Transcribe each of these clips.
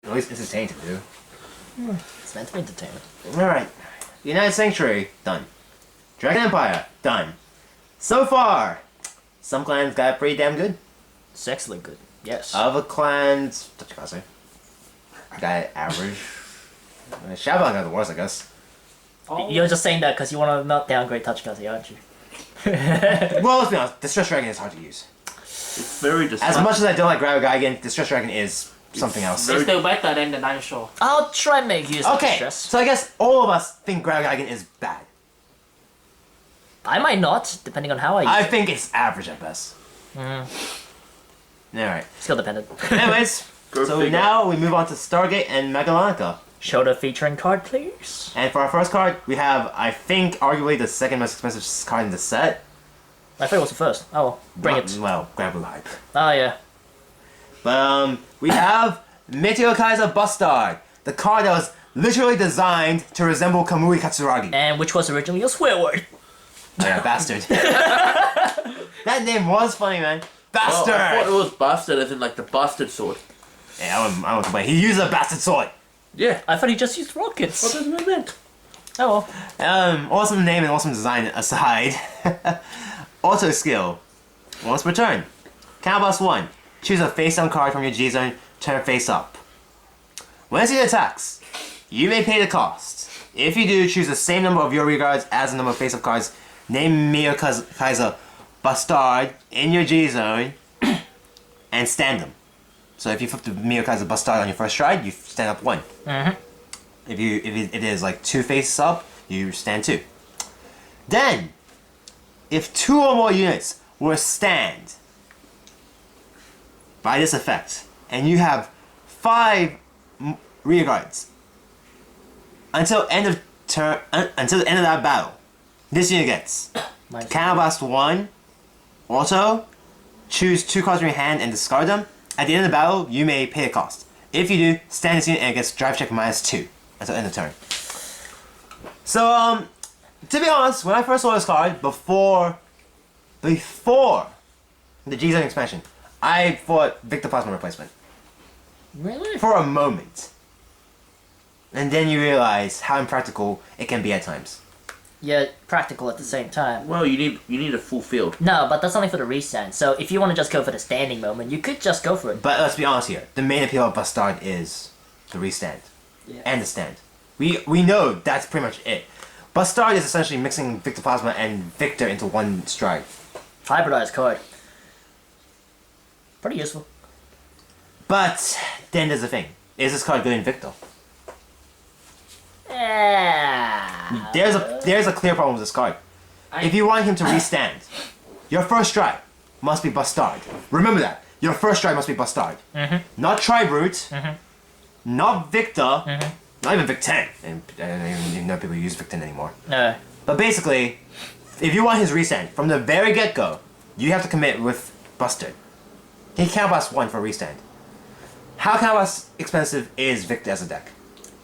At least entertaining to do. It's meant to be entertainment. Alright. United Sanctuary, done. Dragon Empire, done. So far, some clans got pretty damn good. It's excellent good. Yes. Other clans, got average. Shavon got the worst, I guess. You're just saying that because you want to not downgrade Tachikaze, aren't you? Well, let's be honest, Distress Dragon is hard to use. It's very As much as I don't like Grapple Gaigan, Distress Dragon is something else. It's still better than the Dinosaur. I'll try and make use of Okay, Distress. so I guess all of us think Grapple Gaigan is bad. I might not, depending on how I use I it. think it's average at best. Alright. Skill dependent. Anyways, so figure. now we move on to Star Gate and Magallanica. Show the featuring card, please. And for our first card, we have, I think, arguably the second most expensive card in the set. I thought it was the first. Oh, well, bring it. Well, Granblue hype. Oh, yeah. But, we have Meteor Kaiser Bustard, the card that was literally designed to resemble Kamui Katsuragi. And which was originally a swear word. Oh yeah, bastard. That name was funny, man. Bastard! Oh, I thought it was bastard as in like the bastard sword. Yeah, I don't complain. He used a bastard sword. Yeah. I thought he just used rockets. What does it mean? Oh, well. Awesome name and awesome design aside. Auto skill. Once per turn. Counterblast 1. Choose a face-down card from your G-Zone, turn face up. When it attacks, you may pay the cost. If you do, choose the same number of your regards as the number of face-up cards. Name Meteor Kaiser Bustard in your G-Zone and stand them. So if you flip the Meteor Kaiser Bustard on your first stride, you stand up 1. If it is like 2 faces up, you stand 2. Then, if 2 or more units were stand by this effect, and you have 5 rear guards until end of turn, until the end of that battle, this unit gets Counterblast 1, auto, choose 2 cards from your hand and discard them. At the end of the battle, you may pay a cost. If you do, stand this unit and it gets drive check -2 until end of turn. So, to be honest, when I first saw this card, before the G-Zone expansion, I thought Victor Plasma replacement. Really? For a moment. And then you realize how impractical it can be at times. Yeah, practical at the same time. Well, you need a full field. No, but that's only for the restand. So if you want to just go for the standing moment, you could just go for it. But let's be honest here. The main appeal of Bustard is the restand. Yeah. And the stand. We know that's pretty much it. Bustard is essentially mixing Victor Plasma and Victor into one stride. Hybridized card. Pretty useful. But then there's the thing. Is this card good in Victor? Yeah. There's a clear problem with this card. If you want him to restand, your first stride must be Bustard. Remember that. Your first stride must be Bustard. Not Tri-Brute. Not Victor. Not even Vic-10. And I don't even know people use Vic-10 anymore. No. But basically, if you want his restand, from the very get-go, you have to commit with Bustard. He Counterblast 1 for restand. How Counterblast expensive is Victor as a deck?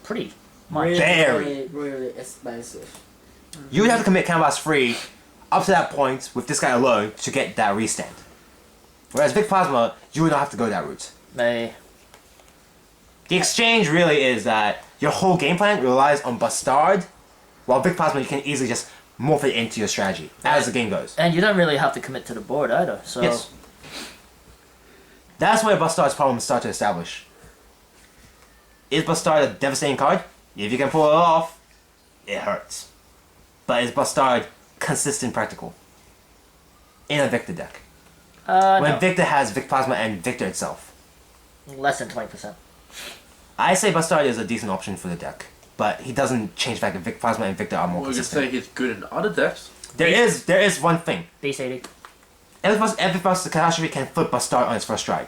Pretty. Very. Really expensive. You would have to commit Counterblast free up to that point with this guy alone to get that restand. Whereas Vic Plasma, you would not have to go that route. May. The exchange really is that your whole game plan relies on Bustard, while Vic Plasma you can easily just morph it into your strategy as the game goes. And you don't really have to commit to the board either, so... Yes. That's where Bustard's problems start to establish. Is Bustard a devastating card? If you can pull it off, it hurts. But is Bustard consistent practical? In a Victor deck. When no. Victor has Vic Plasma and Victor itself. Less than 20%. I say Bustard is a decent option for the deck, but he doesn't change the fact that Vic Plasma and Victor are more Well, you can consistent. say he's good in other decks. There is one thing. Base 80. Every Buster Catastrophe can flip Bustard on its first stride.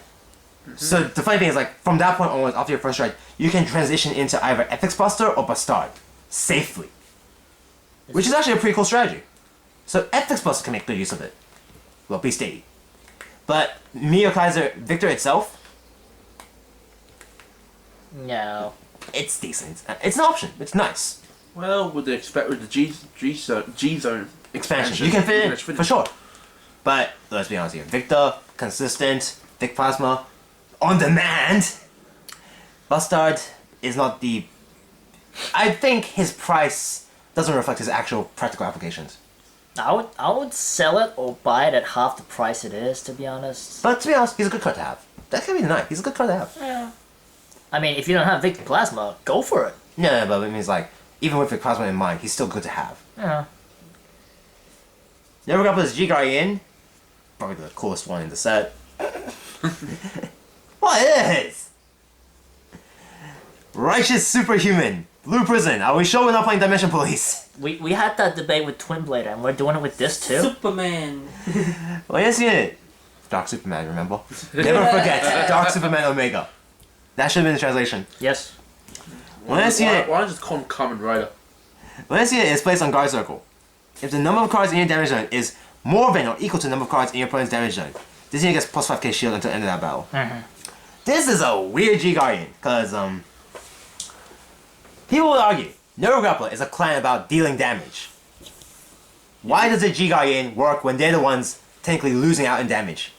So the funny thing is, like, from that point onwards, after your first stride, you can transition into either Ethics Buster or Bustard safely. Which is actually a pretty cool strategy. So Ethics Buster can make good use of it. Well, Beast 80. But Meteor Kaiser Victor itself, No. it's decent. It's an option. It's nice. Well, with the G-Zone Expansion. You can fit in, for sure. But, let's be honest here. Victor, consistent, Vic Plasma, on demand. Bustard is not the... I think his price doesn't reflect his actual practical applications. I would sell it or buy it at half the price it is, to be honest. But to be honest, he's a good card to have. That could be nice. He's a good card to have. Yeah. I mean, if you don't have Victor Plasma, go for it. No, but it means like, even with the Plasma in mind, he's still good to have. Yeah. Never got this G-Guardian. Probably the coolest one in the set. What is? Righteous Superhuman. Blue Prison. Are we sure we're not playing Dimension Police? We had that debate with Twin Blade, and we're doing it with this too. Superman. Well, yes, unit. Dark Superman, remember? Never forget. Dark Superman Omega. That should have been the translation. Yes. Well, yes, unit. Why not just call him Kamen Rider? Well, this unit is placed on guard circle. If the number of cards in your damage zone is more than or equal to the number of cards in your opponent's damage zone, this unit gets plus 5k shield until the end of that battle. This is a weird G-Guardian, because, people would argue, Grappler is a clan about dealing damage. Why does a G-Guardian work when they're the ones technically losing out in damage?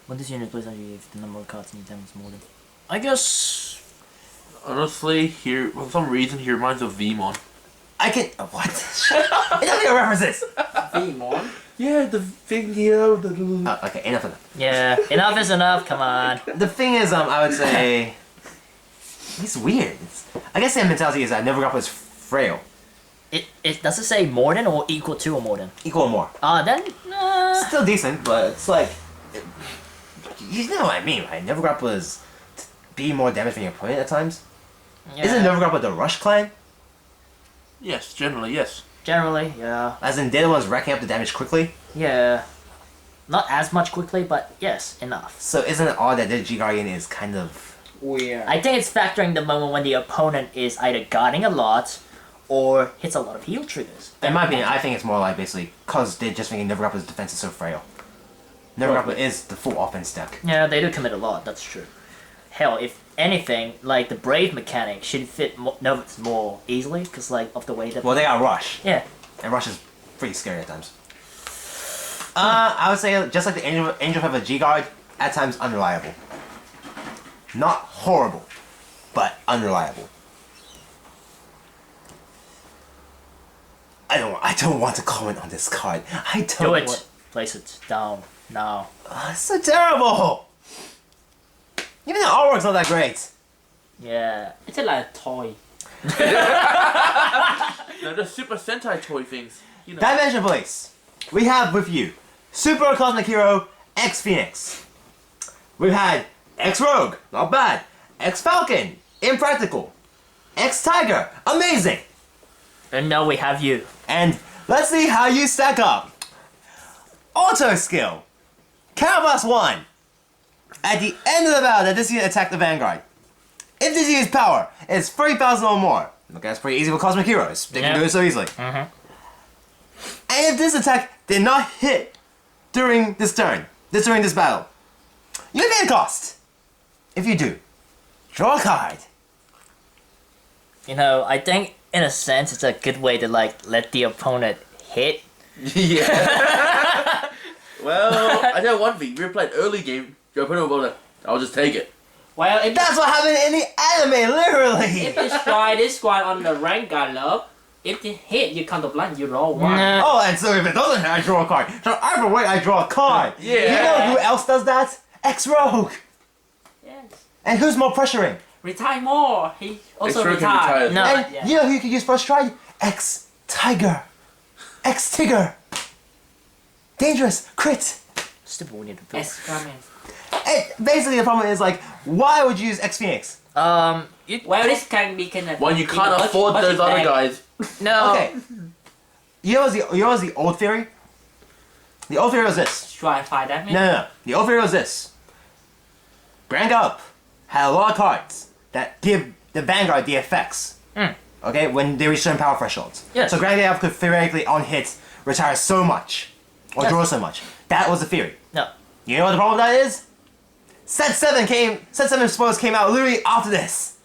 When this unit plays on you, if the number of cards in your damage is more than... I guess... Honestly, for some reason, he reminds me of Vmon. I can... what? It doesn't even reference this! Demon. Yeah, the thing here. Okay, enough of that. Yeah, enough is enough, come on. The thing is, I would say... He's weird. I guess their mentality is that Grappler is frail. It does it say more than or equal to or more than? Equal or more. Then... Still decent, but it's like... You know what I mean, right? Grappler is... be more damage than your opponent at times. yeah. Isn't Grappler the Rush clan? Yes, generally, yes. Generally, yeah. As in, they're the ones racking up the damage quickly? Yeah. Not as much quickly, but yes, enough. So isn't it odd that their G-Guardian is kind of... Weird. I think it's factoring the moment when the opponent is either guarding a lot or hits a lot of heal triggers. In my opinion, I think it's more like basically because they're just thinking Grappler's defense is so frail. Grappler is the full offense deck. Yeah, they do commit a lot, that's true. Hell, if anything, like the Brave mechanic should fit Novitz more easily, because like of the way that... Well, they got Rush, Yeah. and Rush is pretty scary at times. I would say just like the Angel have a G-Guard, at times unreliable. Not horrible, but unreliable. I don't want to comment on this card. I don't Do it. want... Place it down now. It's so terrible! Even the artwork's not that great. Yeah. It's like a toy. No, the Super Sentai toy things. You know. Dimension Police. We have with you Super Cosmic Hero X Phoenix. We've had X Rogue, not bad. X Falcon, impractical. X Tiger, amazing. And now we have you. And let's see how you stack up. Auto skill. Counterblast 1. At the end of the battle that this unit attacked the Vanguard. If this unit's power is 30,000 or more. Look, that's pretty easy with Cosmic Heroes. They can do it so easily. And if this attack did not hit during this turn, during this battle, you pay the cost. If you do, draw a card. You know, I think in a sense it's a good way to like let the opponent hit. Yeah. Well, I know one thing. We played early game. Your opponent will like, I'll just take it. Well, if That's what happened in the anime, literally. if you strike this one on the rank guy love, if it hit, you counterblast, you roll one. Nah. Oh, and so if it doesn't hit, I draw a card. So either way, I draw a card. Yeah. You know who else does that? X-Rogue. Yes. And who's more pressuring? Retire more. He also X-Rogue can retired. retire. No. And yeah. you know who you could use first strike? X-Tiger. X-Tigger. Dangerous. Crit. Stupid we need to do. Yes, coming. And basically the problem is like, why would you use X-Phoenix? Well, this can be kind of. When you can't afford those other guys. No. Okay. You know what's the old theory? The old theory was this. Strike 5 damage. No. The old theory was this. Grand Up had a lot of cards that give the Vanguard the effects. Okay, when they reach certain power thresholds. Yes. So Grand Up could theoretically on hit retire so much. Or Yes. draw so much. That was the theory. No. You know what the problem with that is? Set 7 spoilers came out literally after this.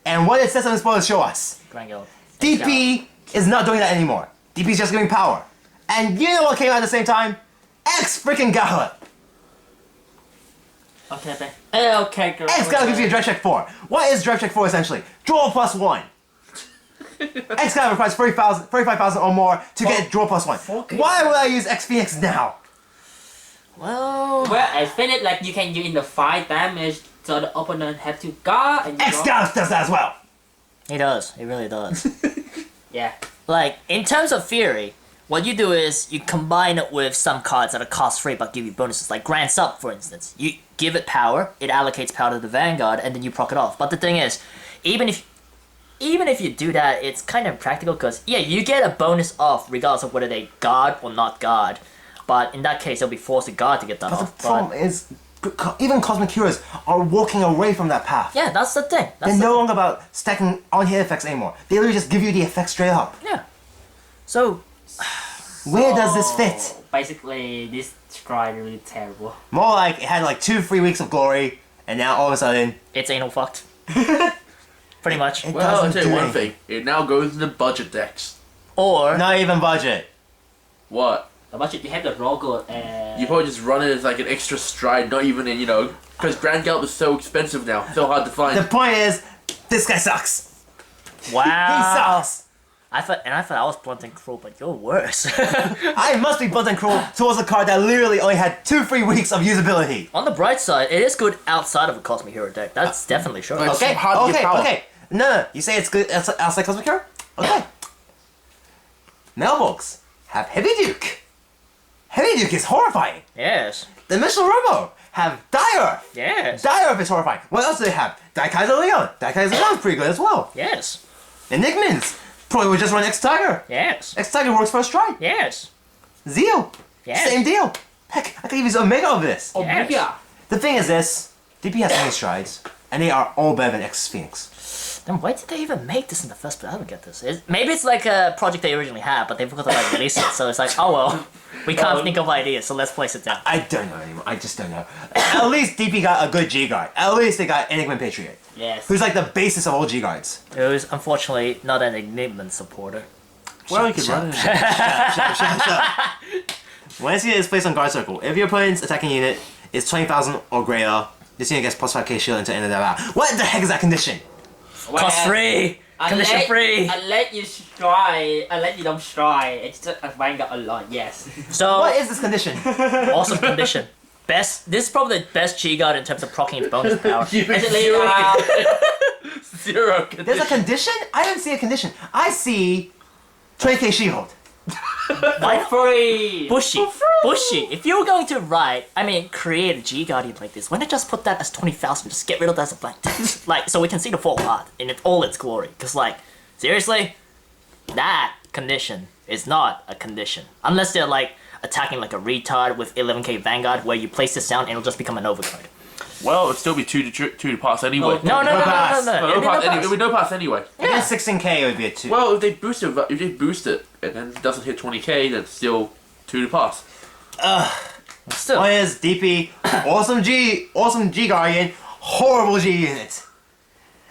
And what did Set 7 spoilers show us? Grangle. DP is not doing that anymore. DP is just giving power. And you know what came out at the same time? X freaking Gallop. Okay, okay. Okay, girl. Excalibur gives you a Drive Check 4. What is Drive Check 4 essentially? Draw +1. Excalibur requires 35,000 or more to get draw +1. Why would I use X Phoenix now? Well, Well, I finished like you can use in the 5 damage, so the opponent have to guard and you draw. Excalibur does that as well. he does. He really does. Yeah. Like, in terms of theory, what you do is you combine it with some cards that are cost free but give you bonuses, like Grand Sub, for instance. You give it power, it allocates power to the Vanguard, and then you proc it off. But the thing is, even if you do that, it's kind of impractical because, yeah, you get a bonus off regardless of whether they guard or not guard. But in that case, they'll be forced to guard to get that But the off. problem is, even Cosmic Heroes are walking away from that path. Yeah, that's the thing. They're no longer about stacking on-hit effects anymore. They literally just give you the effect straight up. Yeah. So, Where does this fit? Basically, this try really terrible. More like it had like 2-3 weeks of glory, and now all of a sudden, it's anal fucked. Pretty much. it Well, I'll doesn't tell do you one anything. thing. It now goes into budget decks. Or, Not even budget. What? The budget you have the raw good and You probably just run it as like an extra stride, not even in, because Grand Gallop is so expensive now, so hard to The find. point is, this guy sucks. wow. He sucks. I thought I was blunt and cruel, but you're worse. I must be blunt and cruel towards a card that literally only had 2-3 weeks of usability. On the bright side, it is good outside of a Cosmic Hero deck. That's definitely sure. It's Okay, hard to get power. okay. No, you say it's good outside Cosmic Hero? Okay. Melbox have Heavy Duke. Heavy Duke is horrifying. Yes. Dimensional Robo have Dire. Yes. Dire is horrifying. What else do they have? Daikaiser Leon. Daikaiser Leon's pretty good as well. Yes. Enigmans probably would just run X-Tiger. Yes. X-Tiger works first strike. Yes. Zeo. Yes. Same deal. Heck, I could even use Omega of this. Yes. Omega. The thing is this, DP has many strides, and they are all better than X Phoenix. Then why did they even make this in the first place? I don't get this. Maybe it's like a project they originally had, but they forgot to like release it. So it's like, oh well, we can't think of ideas, so let's place it down. I don't know anymore. I just don't know. At least DP got a good G guard. At least they got Enigma Patriot, Yes. who's like the basis of all G guards. It was unfortunately not an Enigma supporter. Well, you can run it. When I see it is placed on guard circle, if your opponent's attacking unit is 20,000 or greater, this unit gets plus 5k shield until the end of that round. What the heck is that condition? Cost free! Condition free! Unless you strike, unless you don't strike, it's just a Vanguard a lot, yes. So, What is this condition? awesome condition. This is probably the best G guard in terms of proccing its bonus power. Actually, Zero There's a condition? I don't see a condition. I see 20k shield. Why free! Bushy. Bushy. If you were going to create a G Guardian like this, why not just put that as 20,000? Just get rid of that as a blank text. Like, so we can see the full art in all its glory. Because, like, seriously? That condition is not a condition. Unless they're, like, attacking like a retard with 11k Vanguard, where you place this down and it'll just become an overcard. Well, it'd still be two to pass anyway. No. pass. No pass. It'd be no pass anyway. Against 16k, it would be a 2. Well, if they boost it, and then it doesn't hit 20k, then it's still 2 to pass. Still. What is DP? Awesome G Guardian, horrible G unit.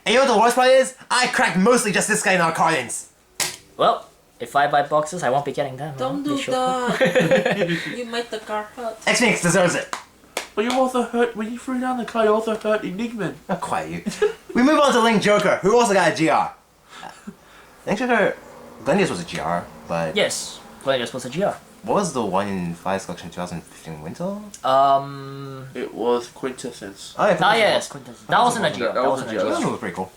And you know what the worst part is? I cracked mostly just this guy in our cards. Well, if I buy boxes, I won't be getting them. Don't They do sure- that! You make the card hurt. X Phoenix deserves it. But you also hurt, when you threw down the card, you also hurt Enigma. Not quite you. We move on to Link Joker, who also got a GR. Link Joker, Glendius was a GR, but Yes. Well, you're supposed to GR. what was the one in Fly's collection 2015 Winter? It was Quintessence. Oh, yeah, Ah, yes. That wasn't a GR. That wasn't a GR. That was pretty cool.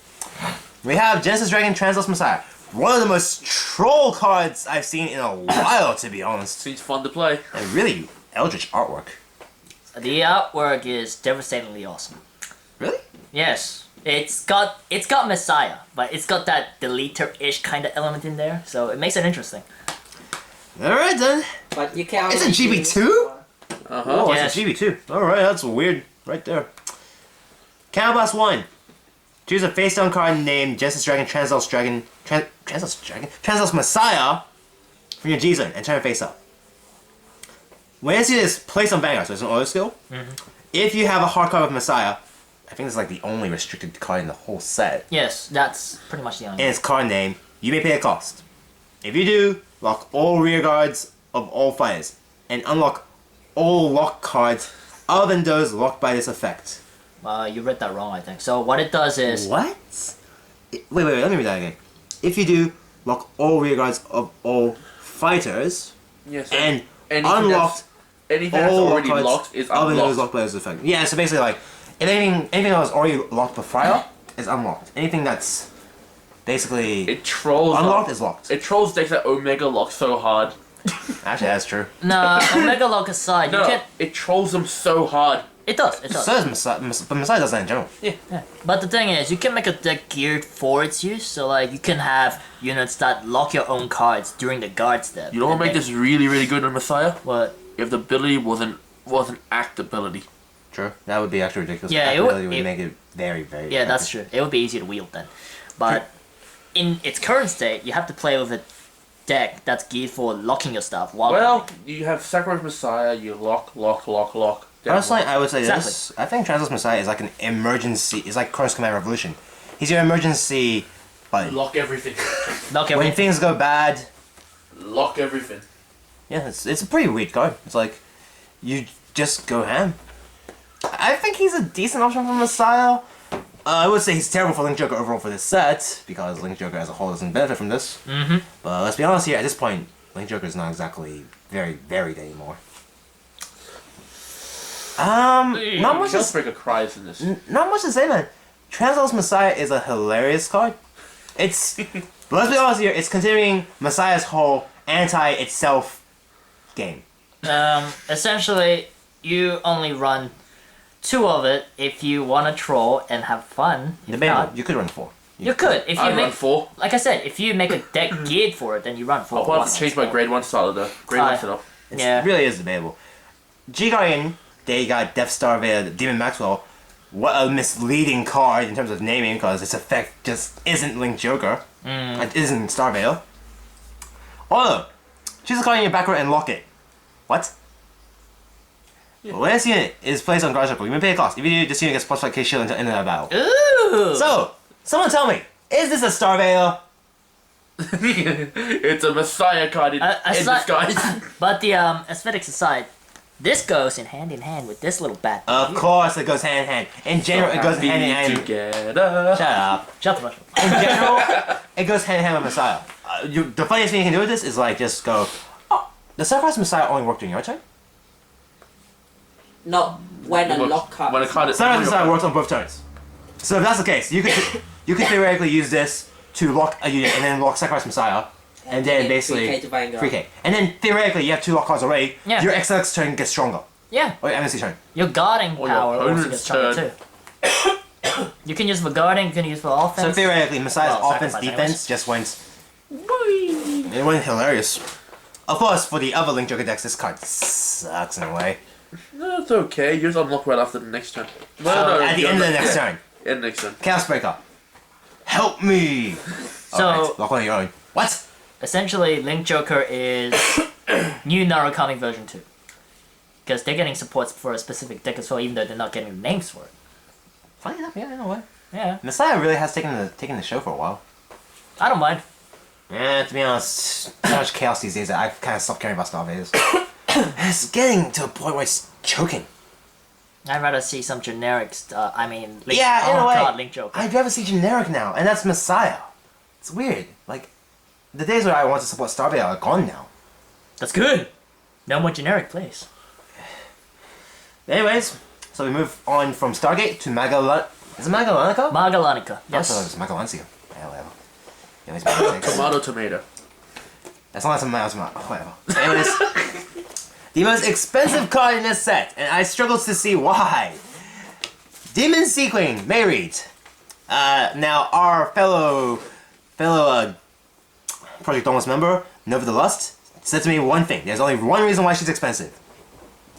We have Genesis Dragon Translos Messiah. One of the most troll cards I've seen in a while, to be honest. Seems fun to play. And really eldritch artwork. The artwork is devastatingly awesome. Really? Yes. It's got Messiah, but it's got that deleter-ish kind of element in there, so it makes it interesting. Alright then. But you can. It's a GB2? Uh-huh. Oh, Yes. it's a GB2. Alright, that's weird. Right there. Counterblast 1. Choose a face-down card named Genesis Dragon Translos Messiah from your G-Zone and turn it face up. When you see this, place on Vanguard, so it's an auto skill. If you have a hard card with Messiah, I think it's like the only restricted card in the whole set, Yes, that's pretty much the only. and its card name, you may pay a cost. If you do, lock all rear guards of all fighters, and unlock all lock cards other than those locked by this effect. You read that wrong, I think. So what it does is... What? Wait, let me read that again. If you do, lock all rear guards of all fighters, Yes. and anything unlocked anything that's all already cards locked is other than those unlocked. locked by this effect. Yeah, so basically, like, if anything that was already locked before is unlocked. Anything that's basically It trolls. unlocked is locked. It trolls decks that Omega lock so hard. Actually, that's true. Nah, Omega Lock aside, No, you can't... it trolls them so hard. It does, it does. So does Messiah, but Messiah does that in general. Yeah. But the thing is, you can make a deck geared for its use, so like you can have units that lock your own cards during the guard step. You know what And make then- this really, really good on Messiah? What? If the ability was an act ability. True. That would be actually ridiculous. Yeah, That it would- really would it- make it very, very. Yeah, that's true. It would be easy to wield then. But in its current state, you have to play with a deck that's geared for locking your stuff while... Well, you have Sacrifice Messiah, you lock. Personally, I would say Exactly. this. I think Transless Messiah is like an emergency. It's like Cross Command Revolution. He's your emergency button. Lock everything. Lock When everything. things go bad, Lock everything. yeah, it's a pretty weak card. It's like you just go ham. I think he's a decent option for Messiah. I would say he's terrible for Link Joker overall for this set because Link Joker as a whole doesn't benefit from this. Mm-hmm. But let's be honest here. At this point, Link Joker is not exactly very varied anymore. Not much. Shellsbreaker cries in this. Not much to say, man. Translates Messiah is a hilarious card. It's, but let's be honest here, it's considering Messiah's whole anti-itself game. Essentially, you only run 2 of it if you want to troll and have fun. If Debatable. not, You could run 4. you could. If you I'd run make... 4. Like I said, if you make a deck geared for it, then you run 4. I'll probably have to change my grade 1 style though. Grade 1 setup. Yeah. It really is debatable. G-Guardian, they got Death Star via Demon Maxwell. What a misleading card in terms of naming, because its effect just isn't Link Joker. It isn't Starveil. Although, choose a card in your back row and lock it. What? When this unit is placed on guard circle, you may pay a cost. If you do, this unit gets plus 5k shield until the end of the battle. Ooh! So, someone tell me, is this a Starveil? It's a Messiah card in disguise. But the aesthetics aside, this goes in hand with this little bat. Of course it goes hand in hand. In general, it goes hand in hand. Together. Shut up. Shut the fuck up. In general, it goes hand in hand with Messiah. The funniest thing you can do with this is like just go, oh, does Sacrifice Messiah only work during your turn? No, when a When lock card. a card is Sacrifice Messiah works on both turns. So if that's the case, you could theoretically use this to lock a unit and then lock Sacrifice Messiah. And then basically 3k to Vanguard. 3k. And then theoretically you have 2 lock cards already. Yeah. Your XLX turn gets stronger. Yeah. Or your MSC turn. Your guarding Or your power also opponent's gets stronger too. You can use for guarding, you can use for offense. So theoretically Messiah's Well, offense sacrifice defense just went. It went hilarious. Of course, for the other Link Joker decks, this card sucks in a way. No, it's okay. You just unlock right after the next turn. No, At the end of the next turn. End next turn. Chaos Breaker. Help me! So- Alright, lock one of your own. What? Essentially, Link Joker is new Narukami version 2. Because they're getting supports for a specific deck as well, even though they're not getting names for it. Funny enough, yeah, in a way. Yeah. Messiah really has taken the show for a while. I don't mind. Yeah, to be honest, so much chaos these days that I've kind of stopped caring about Starvaders. It's getting to a point where it's choking. I'd rather see some generic stuff. I mean, Link, Yeah, in oh a way. God, Link Joker. I'd rather see generic now, and that's Messiah. It's weird. Like, the days where I want to support Starveil are gone now. That's good. No more generic, please. Anyways, so we move on from Stargate to Magallanica. Is it Magallanica? Magallanica. I thought it Yes. was Magallancia. Yeah, whatever. Anyways, mistakes. Tomato. As long as I'm whatever. Anyways, the most expensive card in this set, and I struggle to see why. Demon Sequin, Mayreed. Now our fellow Project Dauntless member, Nova the Lust, said to me one thing. There's only one reason why she's expensive.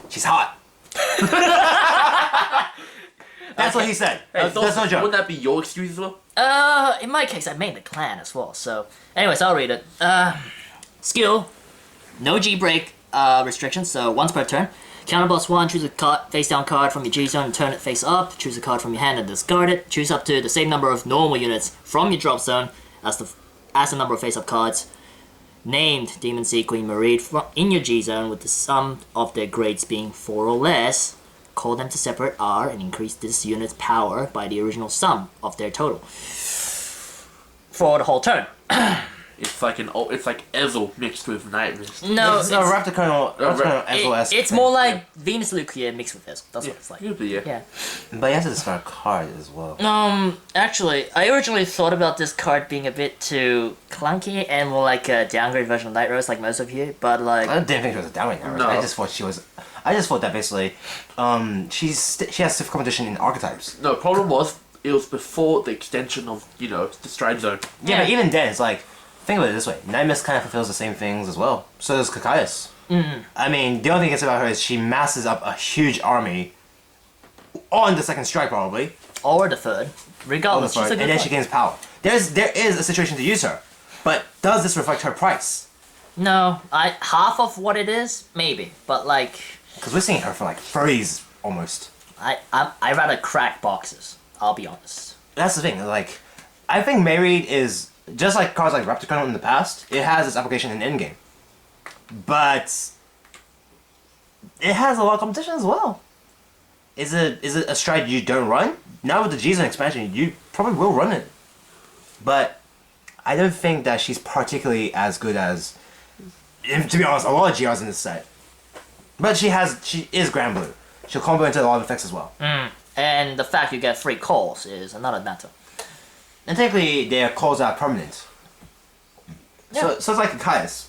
She's hot. That's what he said. That's no joke. Wouldn't that be your excuse as well? In my case, I made the clan as well. So, anyways, I'll read it. Skill, no G break restrictions. So once per turn, counter boss 1. Choose a face down card from your G zone and turn it face up. Choose a card from your hand and discard it. Choose up to the same number of normal units from your drop zone as the number of face up cards named Demon Sequin Married in your G zone, with the sum of their grades being 4 or less. call them to separate R and increase this unit's power by the original sum of their total. For the whole turn. It's like Ezel mixed with Nightmare. No, It's a Raptor Colonel SOS. it's more like Venus Lucia mixed with this. That's what it's like. Yeah. Yeah. But you have to discard a card as well. Actually, I originally thought about this card being a bit too clunky and more like a downgrade version of Night Rose, like most of you. But like, I didn't think she was a downgrade Night Rose. No. I just thought she was. I just thought that basically, she has stiff competition in archetypes. No, problem was it was before the extension of the Stride Zone. Yeah, but even then, it's like, think about it this way: Night Mist kind of fulfills the same things as well. So does Kakaius. I mean, the only thing that's about her is she masses up a huge army on the second strike, probably, or the third, regardless, she's a good and then card. she gains power. There is a situation to use her, but does this reflect her price? No, half of what it is, maybe, but like, Because we're seeing her for like furries almost. I rather crack boxes. I'll be honest. That's the thing. Like, I think Mayreed is just like cards like Raptor Colonel in the past. It has its application in endgame, but it has a lot of competition as well. Is it a stride you don't run? Now with the G-Zone expansion, you probably will run it, but I don't think that she's particularly as good as, to be honest, a lot of GRs in this set. But she is Granblue. She'll combo into a lot of effects as well. And the fact you get free calls is another matter. And technically, their calls are permanent. Yeah. So it's like a Caius.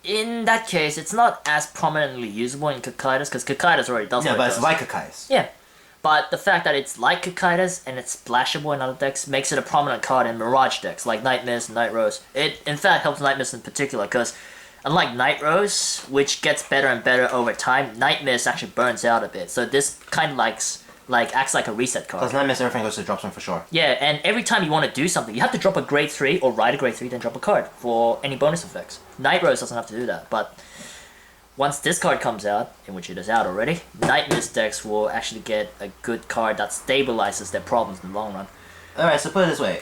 In that case, it's not as prominently usable in Kakaitis, because Kakaitis already does Yeah, what but it it's does. like a Caius. Yeah. But the fact that it's like Kakaitis and it's splashable in other decks makes it a prominent card in Mirage decks, like Night Mist and Night Rose. It, in fact, helps Night Mist in particular, because unlike Night Rose, which gets better and better over time, Night Mist actually burns out a bit. So this kind of acts like a reset card. Because Night Mist, everything goes to drop zone for sure. Yeah, and every time you want to do something, you have to drop a grade 3 or ride a grade 3, then drop a card for any bonus effects. Night Rose doesn't have to do that, but once this card comes out, in which it is out already, Night Mist decks will actually get a good card that stabilizes their problems in the long run. Alright, so put it this way.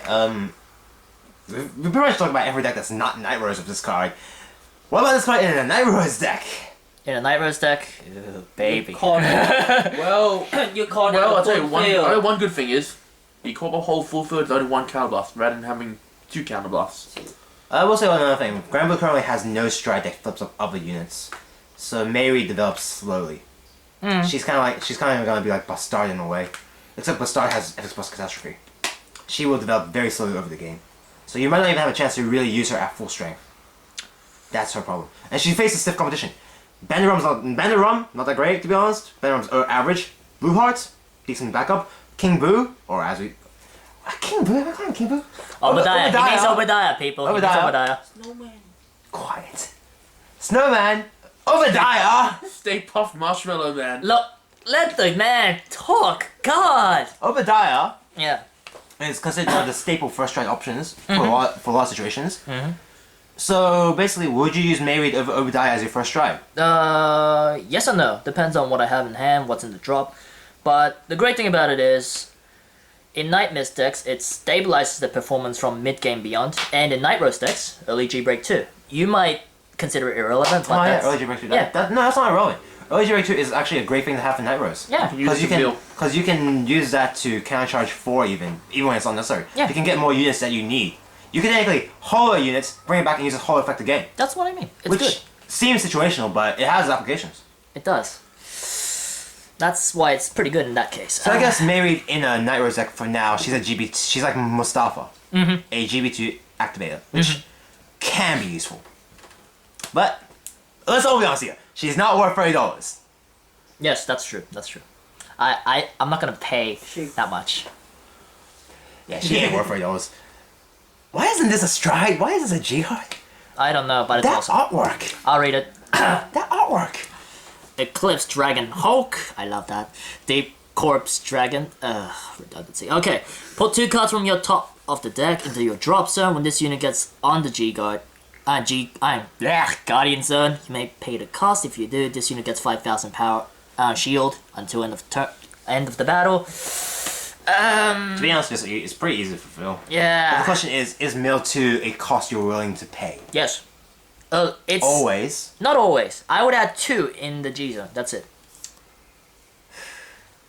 We pretty much talked about every deck that's not Night Rose with this card. What about this card in a Night Rose deck? In a Night Rose deck, ew, baby. Well, You call well, I'll that tell you a one. full field. One good thing is, you call a whole full field with only one counterblast rather than having two counterblasts. I will say one other thing. Granblue currently has no stride that flips up other units. So Mayreed develops slowly. She's kind of gonna be like Bastard in a way. Except Bastard has FX plus Catastrophe. She will develop very slowly over the game. So you might not even have a chance to really use her at full strength. That's her problem. And she faces stiff competition. Banderum, not that great to be honest. Banderum's average. Blue Hearts, decent backup. King Boo, or as we... King Boo? Am I calling him King Boo? Obadiah. He means Obadiah, people. He means Obadiah. Obadiah. Quiet. Snowman, Obadiah! Stay Puft Marshmallow Man. Look, let the man talk. God. Obadiah Yeah. is considered one of the staple first strike options for a lot of situations. So basically, would you use Mayreed over Obadiah as your first strike? Yes or no. Depends on what I have in hand, what's in the drop. But the great thing about it is, in Night Mist decks, it stabilizes the performance from mid-game beyond. And in Night Rose decks, early G-Break 2. You might consider it irrelevant, but that's... early G-Break 2. Yeah. No, that's not irrelevant. Early G-Break 2 is actually a great thing to have in Night Rose. Yeah. Use it Because you can use that to countercharge 4 even when it's unnecessary. Yeah. You can get more units that you need. You can technically hollow units, bring it back and use a hollow effect again. That's what I mean. It's Which good. seems situational, but it has applications. It does. That's why it's pretty good in that case. So I guess Mayreed in a Night Rose deck for now, she's a GB. She's like Mustafa, a GB2 activator, which can be useful. But let's all be honest here, she's not worth $30. Yes, that's true. That's true. I'm not gonna pay that much. Yeah, she ain't worth $30. Why isn't this a stride? Why is this a G-Hard? I don't know, but it's That awesome. artwork. I'll read it. That artwork. Eclipse Dragon Hulk. I love that. Deep Corpse Dragon. Redundancy. Okay. Put 2 cards from your top of the deck into your drop zone. When this unit gets on the Guardian Zone, you may pay the cost. If you do, this unit gets 5,000 power shield until end of the battle. To be honest with you, it's pretty easy to fulfill. But the Yeah. question is Mill 2 a cost you're willing to pay? Yes. It's Always. not always. I would add 2 in the G zone. That's it.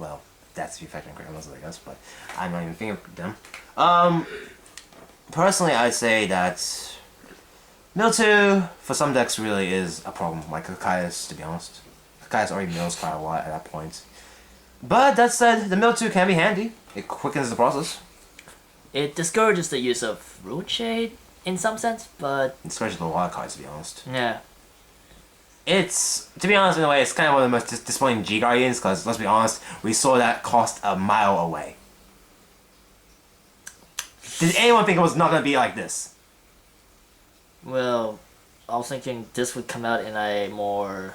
Well, that's the effect on Grandmas, I guess, but I'm not even thinking of them. Personally, I'd say that Mill 2 for some decks really is a problem, like Kakai's, to be honest. Kakai's already mills quite a lot at that point. But that said, the Mill 2 can be handy. It quickens the process. It discourages the use of Root Shade in some sense, but Especially the wild cards, to be honest. yeah. It's, to be honest, in a way, it's kind of one of the most disappointing G Guardians, because, let's be honest, we saw that cost a mile away. Did anyone think it was not going to be like this? Well, I was thinking this would come out in a more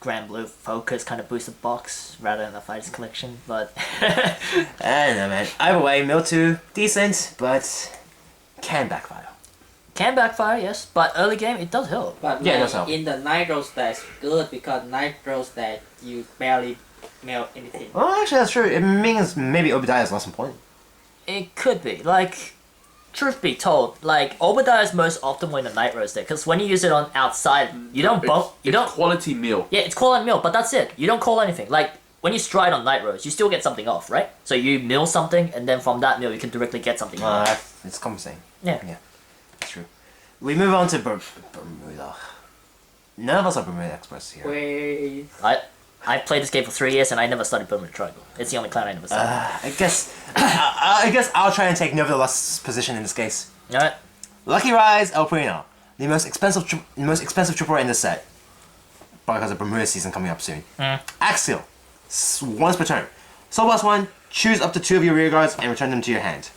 Granblue focused kind of boosted box rather than a Fighters collection, but I don't know, man. Either way, Mill 2, decent, but can backfire. can backfire, yes. But early game, it does help. But Yeah, like, that's how. in the Nitro stage, good because Nitro stage you barely melt anything. Well, actually, that's true. It means maybe Obadiah is less important. It could be. Like, truth be told, like, Obadiah is most optimal in the Night Rose deck, because when you use it on outside, you don't bump, you It's don't... quality meal. Yeah, it's call and mill, but that's it. You don't call anything. Like, when you stride on Night Rose, you still get something off, right? So you mill something, and then from that mill, you can directly get something off. It's compensating. Yeah. Yeah, that's true. We move on to Bermuda. None of us are Bermuda experts here. Wait, I played this game for 3 years, and I never studied Bermuda Triangle. It's the only clan I never studied. I guess I'll try and take nevertheless position in this case. Alright. Lucky Rise El Prino, the most expensive triple in the set, probably because of Bermuda season coming up soon. Axial, once per turn. Soul Blast 1, choose up to 2 of your rear guards and return them to your hand.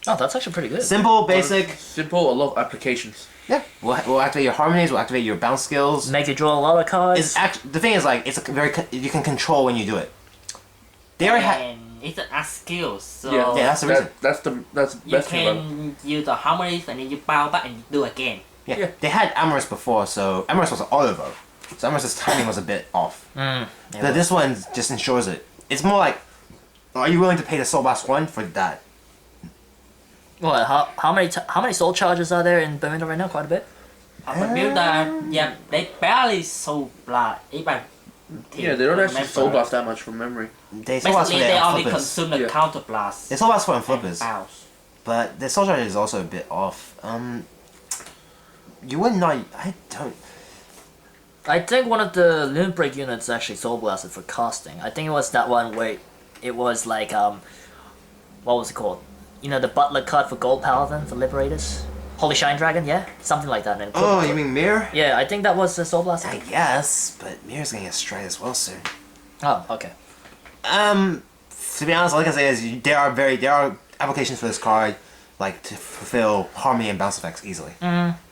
Oh, that's actually pretty good. Simple, basic. Simple, a lot of applications. Yeah, we'll activate your harmonies. We'll activate your bounce skills. Make you draw a lot of cards. The thing is, like, it's a very you can control when you do it. They already have. and it's a skill, so Yeah, Yeah, that's the reason. That's the you best thing about it. can use the harmonies and then you bounce back and you do again. Yeah, they had Amorous before, so Amorous was an auto. So Amorous's timing was a bit off. But this one just ensures it. It's more like, are you willing to pay the Soul Blast 1 for that? What? How many soul charges are there in Bermuda right now? Quite a bit. Bermuda, yeah, they barely so blood. Even Yeah, they don't actually soul blast that much from memory. They Soul Blast for Basically, they their only flippers. consume the Yeah. counter blast. They Soul Blast for and flippers. bounce. But the Soul Charge is also a bit off. You would not. I don't. I think one of the Limit Break units actually soul blasted for casting. I think it was that one where it was like what was it called? You know, the Butler card for Gold Paladin for Liberators? Holy Shine Dragon, yeah? Something like that. Oh, you mean Mirror? Yeah, I think that was the Soul Blast. I guess, but Mirror's gonna get straight as well soon. Oh, okay. To be honest, all I can say is there are applications for this card, like to fulfill harmony and bounce effects easily.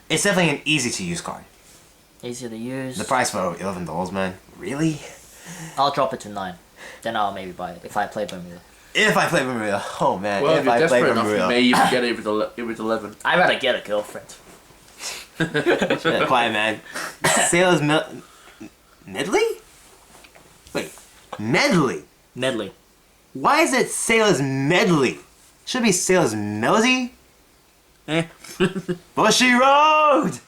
It's definitely an easy to use card. Easier to use. The price for $11, man. Really? I'll drop it to 9. Then I'll maybe buy it if I play Bermuda. If I play Bermuda, oh man. Well, if if you're I play desperate enough, you Bermuda, may even get it if it's 11. I'd rather get a girlfriend. Yeah, quiet man. Sailor's Medley? Wait, Medley. Medley. Why is it Sailor's Medley? Should be Sailor's Melody. But she rode.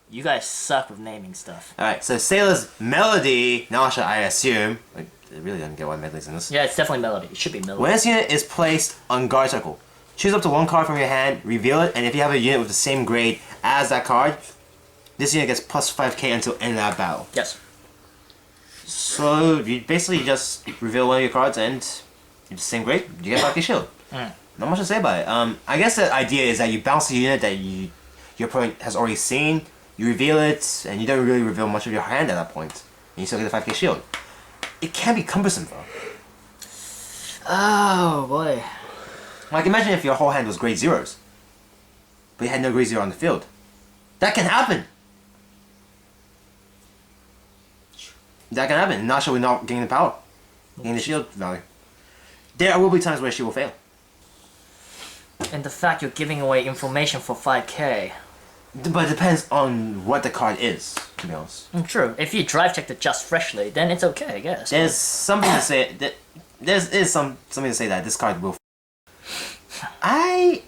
You guys suck with naming stuff. Alright, so Sailor's Melody, Nasha, I assume. Like, I really don't get why Medley's in this. Yeah, it's definitely Melody. It should be Melody. When this unit is placed on guard circle, choose up to 1 card from your hand, reveal it, and if you have a unit with the same grade as that card, this unit gets plus 5k until end of that battle. Yes. So you basically just reveal one of your cards and you're the same grade, you get 5k shield. Not much to say about it. I guess the idea is that you bounce a unit that your opponent has already seen, you reveal it, and you don't really reveal much of your hand at that point, and you still get the 5k shield. It can be cumbersome though. Oh boy. Like imagine if your whole hand was grade 0s, but you had no grade 0 on the field. That can happen. That can happen. Nasha will not gain the power, gain the shield value. There will be times where she will fail. And the fact you're giving away information for 5k. But it depends on what the card is, to be honest. True. If you drive check it just freshly, then it's okay, I guess. There's something to say that something to say that this card will. I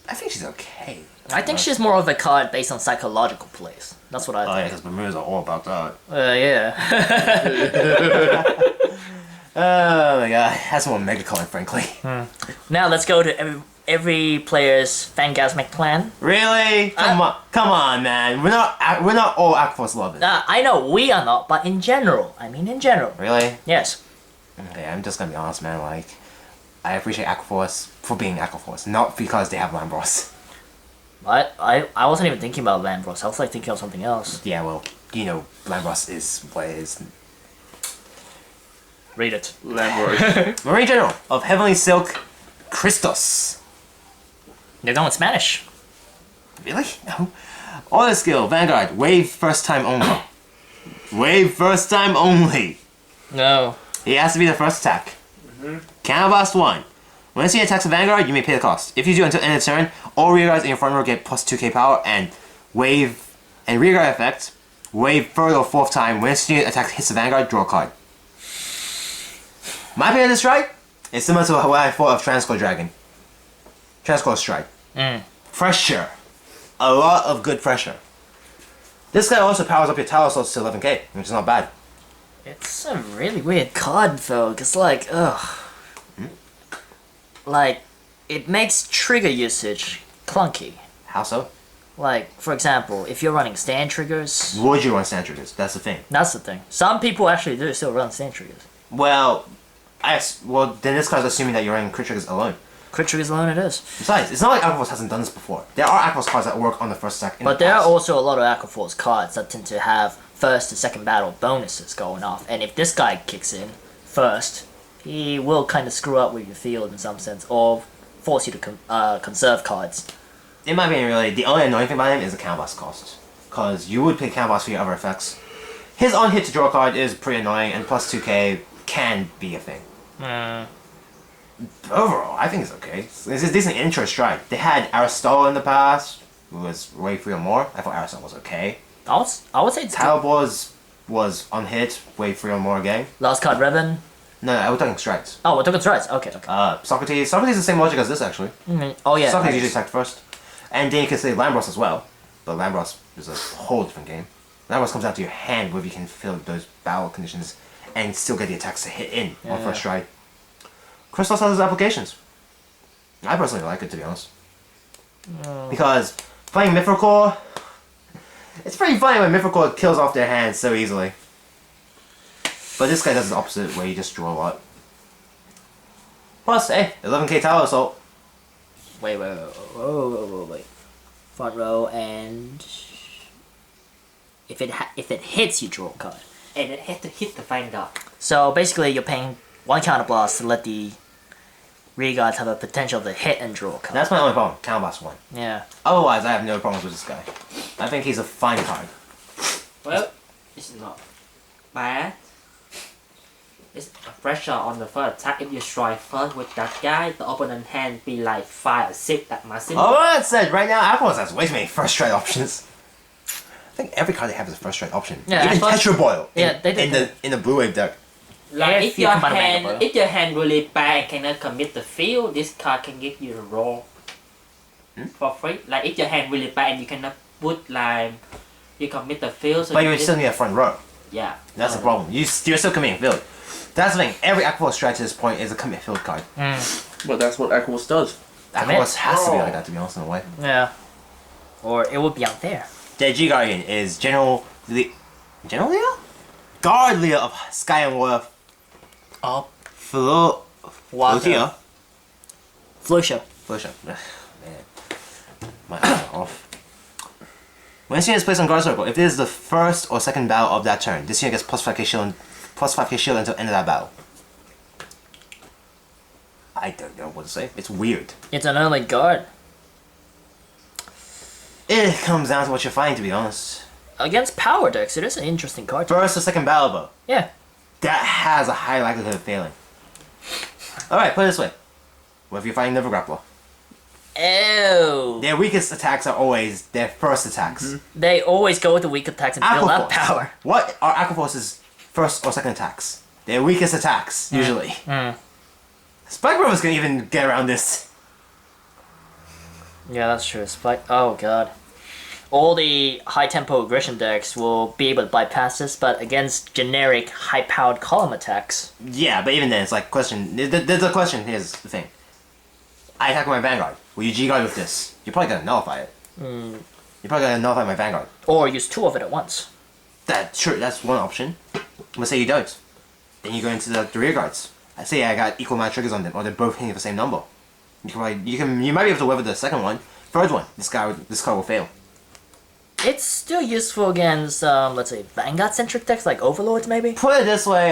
think she's okay. I think she's more of a card based on psychological plays. That's what I Oh yeah, think. because Bermudas are all about that. Yeah. Oh my god, that's more mega card, frankly. Now let's go to every player's Phangasmic plan. Really? Come on, man. We're not all Aqua Force lovers. I know we are not, but in general. I mean, in general. Really? Yes. Okay, I'm just gonna be honest, man. Like, I appreciate Aqua Force for being Aqua Force, not because they have Lambros. I wasn't even thinking about Lambros. I was like thinking of something else. Yeah, well, you know, Lambros is what it is. Read it. Landlord. Marine General of Heavenly Silk, Christos. They're going Spanish. Really? No. Auto skill, Vanguard, wave first time only. Wave first time only. No. He has to be the first attack. Cannon Blast 1. When he attacks a Vanguard, you may pay the cost. If you do until end of turn, all rear guards in your front row get plus 2k power and wave and rear guard effect. Wave third or fourth time. When a unit attack hits the Vanguard, draw a card. My opinion of this strike is similar to what I thought of Transcore Dragon. Transcore Strike. Pressure. A lot of good pressure. This guy also powers up your Tower Assaults to 11k, which is not bad. It's a really weird card, though. Cause like, ugh. Like, it makes trigger usage clunky. How so? Like, for example, if you're running stand triggers, Would you run stand triggers? That's the thing. that's the thing. Some people actually do still run stand triggers. Well, then this card's assuming that you're running crit triggers alone. Crit triggers alone it is. Besides, it's not like Aqua Force hasn't done this before. There are Aqua Force cards that work on the first attack. But there are also a lot of Aqua Force cards that tend to have first and second battle bonuses going off. And if this guy kicks in first, he will kind of screw up with your field in some sense, or force you to conserve cards. In my opinion, really, the only annoying thing about him is the canvas cost. Because you would pay canvas for your other effects. His on hit to draw card is pretty annoying, and plus 2k can be a thing. Overall, I think it's okay. It's a decent intro strike. They had Aristotle in the past, who was way 3 or more. I thought Aristotle was okay. I would say it's good. Talbot was on hit, way 3 or more again. Last card Revan. No, I was talking strikes. Oh, we're talking strikes. Okay. Socrates is the same logic as this, actually. Oh yeah. Socrates usually attacked first. And then you can say Lambros as well. But Lambros is a whole different game. Lambros comes down to your hand, whether you can fill those battle conditions and still get the attacks to hit in on first strike. Crystal has applications. I personally like it, to be honest. Because playing Mithricore, it's pretty funny when Mithricore kills off their hands so easily. But this guy does the opposite, where you just draw a lot. Plus, hey, 11k Tower Assault. Wait. Front row, and if it hits, you draw a card. And it had to hit the Vanguard. So basically, you're paying one counter blast to let the rear guards have a potential to hit and draw a card. That's my only problem. Counter Blast 1. Yeah. Otherwise, I have no problems with this guy. I think he's a fine card. Well, it's not bad. It's a pressure on the first attack. If you strike first with that guy, the opponent hand be like 5 or 6 at maximum. Oh, well, that said, right now, Aqua has way too many first strike options. I think every card they have is a first strike option. Yeah, Even first- Tetra Boil Yeah, they did. Oh, in the Blue Wave deck. Like If you combine a Mega Boil. if your hand really bad and cannot commit the field, this card can give you a roll for free. Like if your hand really bad and you cannot put like you commit the field, so But you you would still need a front row. yeah. That's the problem. You're still committing field. That's the thing. Every Aqua Force strike to this point is a commit field card. But that's what Aqua Force does. Aqua Force has to be like that, to be honest, in a way. Yeah. Or it would be unfair. Their G Guardian is General Leah? Guard Leah of Sky and Water. Flotia. Flucia. Man. My eyes are off. When this unit is placed on guard circle, if it is the first or second battle of that turn, this unit gets plus 5k shield until end of that battle. I don't know what to say. It's weird. It's an early guard. It comes down to what you're fighting, to be honest. Against power decks, it is an interesting card. First or second battle, though. Yeah. That has a high likelihood of failing. Alright, put it this way. What if you're fighting Never Grappler? Oh. Their weakest attacks are always their first attacks. They always go with the weak attacks and build Aqua up Force. power. What are Aqua Force's first or second attacks? Their weakest attacks, usually. Spike Brothers can even get around this. Yeah, that's true. Spike. Oh god. all the high tempo aggression decks will be able to bypass this, but against generic high powered column attacks. Yeah, but even then, it's like question. There's a question. Here's the thing. I attack my Vanguard. Will you G-Guard with this? You're probably gonna nullify it. You're probably gonna nullify my Vanguard. Or use 2 of it at once. That's one option. Let's say you don't. Then you go into the rear guards. I say I got equal amount of triggers on them, or they're both hitting the same number. You might be able to weather the second one. Third one, this card will fail. It's still useful against, let's say, Vanguard-centric decks like Overlords, maybe? Put it this way,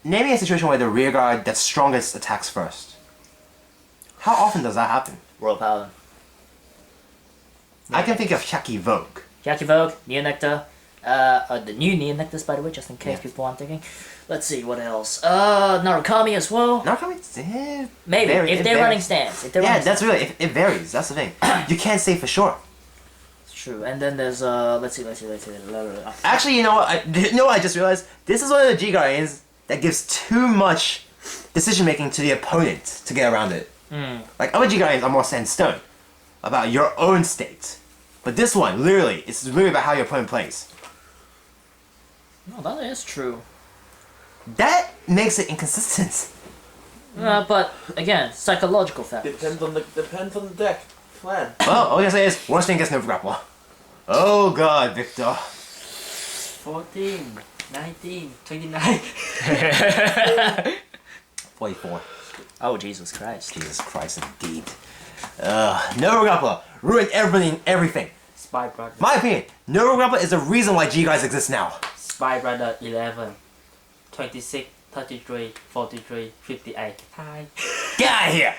name me a situation where the rear guard that's strongest attacks first. How often does that happen? Royal Paladin. I can think of Hyaki Vogue. Hyaki Vogue, Neonectar, the new Neonectars, by the way, just in case Yeah. people aren't thinking. Let's see, what else? Narukami as well. Narukami, Maybe, if they're running stands. that's really, it varies, that's the thing. You can't say for sure. It's true, and then there's, let's see. Actually, you know what I just realized? This is one of the G-Guardians that gives too much decision making to the opponent to get around it. Like, other G-Guardians are more set in stone, about your own state. But this one, literally, it's really about how your opponent plays. No, that is true. That makes it inconsistent. But, again, psychological factors. Depends on the deck plan. Well, all I can say is, worst thing gets no Grappler. Oh god, Victor. 14, 19, 29. 44. Oh, Jesus Christ. Jesus Christ, indeed. No Grappler. Ruin everything. Spy Brother. My opinion, no Grappler is the reason why G-Guys exist now. Spy Brother 11, 26, 33, 43, 58. Hi. Get out of here!